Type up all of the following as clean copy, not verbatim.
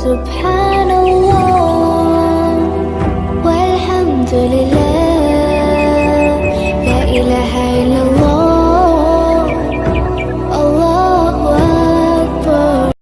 سبحان الله والحمد لله لا إله إلا الله الله أكبر.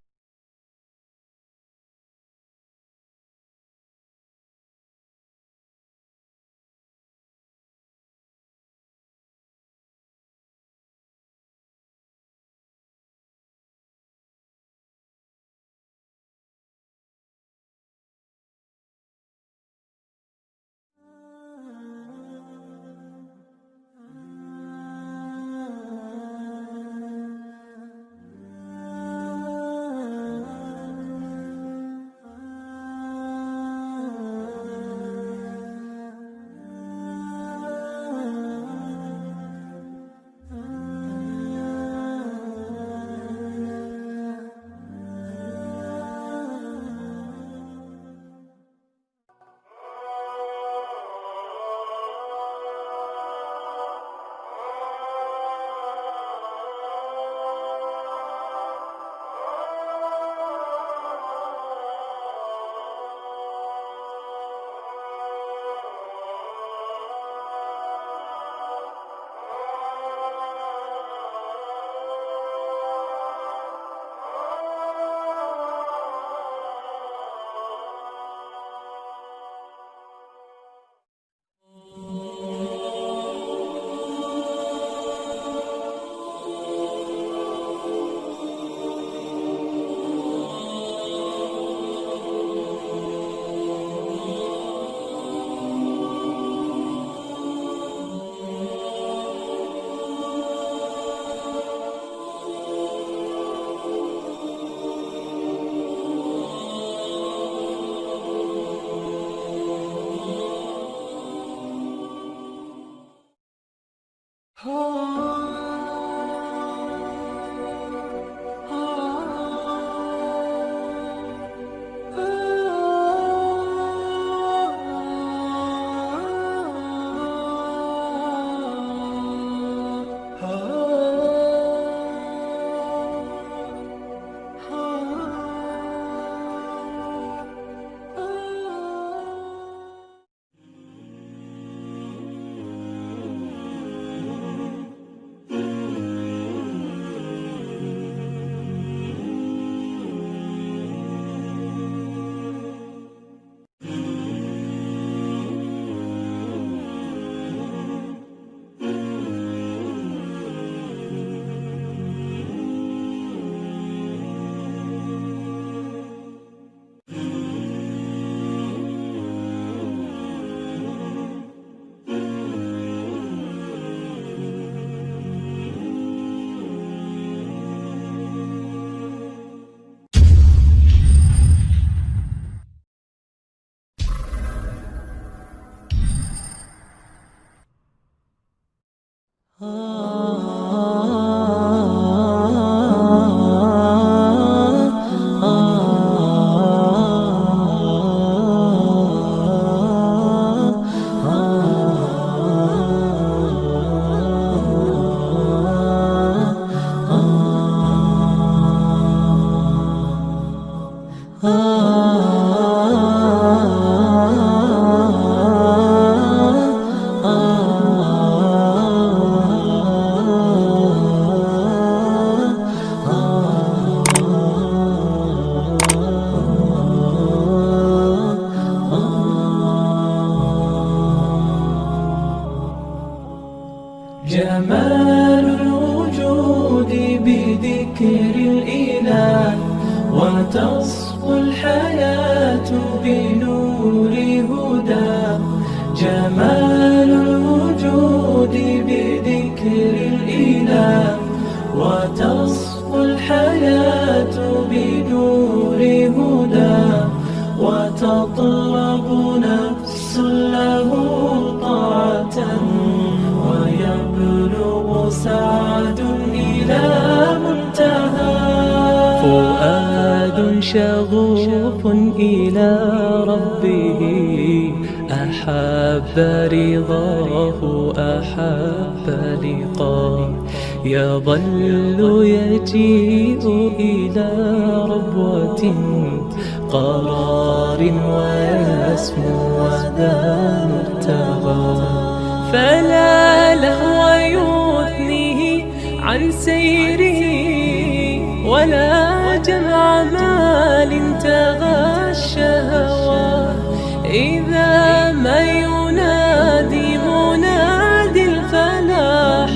جمال الوجود بذكر الإله وتصفو الحياة بنور هدى. جمال الوجود بذكر الإله وتصفو الحياة بنور هدى. وتطلب نفس له طاعة ويبلغ سعد إلى منتهى. فؤاد شغوف إلى ربه أحب رضاه أحب لقاه. يظل يجيء إلى ربوة قرار ويسمو وذا مرتغى. فلا لهو يثنيه عن سيره ولا جمع مال تغى الشهوى. إذا ما ينادي منادي الفلاح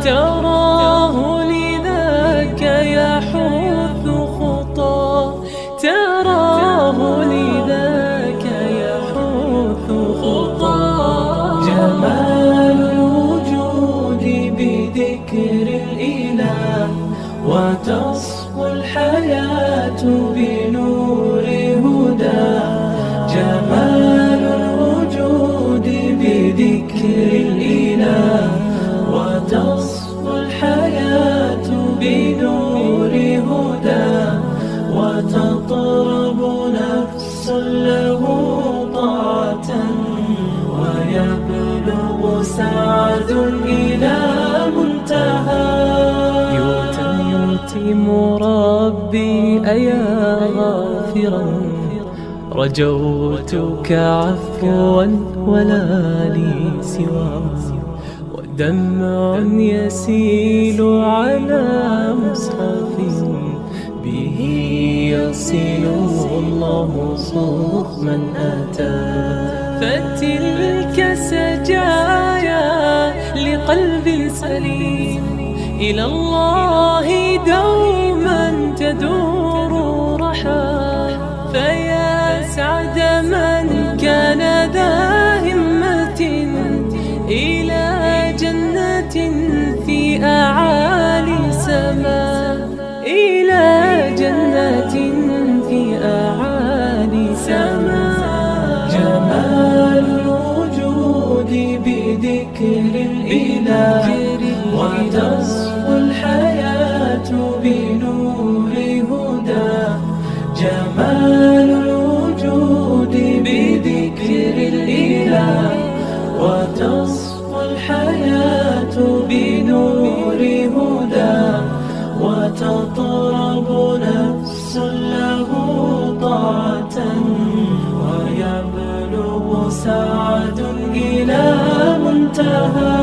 تراه لذاك يحث خطاه، تراه لذاك يحث خطاه. جمال الوجود بذكر الإله وتصفو الحياة بنور هدى. جمال الوجود بذكر الإله وتصفو الحياة بنور هدى. وتطرب نفس له طاعة ويبلغ سعد إلى منتهى. يؤتي مربي أيا غافرا رجوتك عفوا ولا لي سوى. ودمع يسيل على مصحف به يصل الله صوف من أتى. فتلك سجايا لقلب سليم إلى الله دوما تدور رحى. فيا سعد من كان ذا همة إلى جنة في أعالي سماء، إلى جنة في أعالي سماء. جمال الوجود بذكر الإله وتصفو الحياة بنور هدى. جمال الوجود بذكر الإله وتصفو الحياة بنور هدى. وتطرب نفس له طاعة ويبلغ سعد إلى منتهى.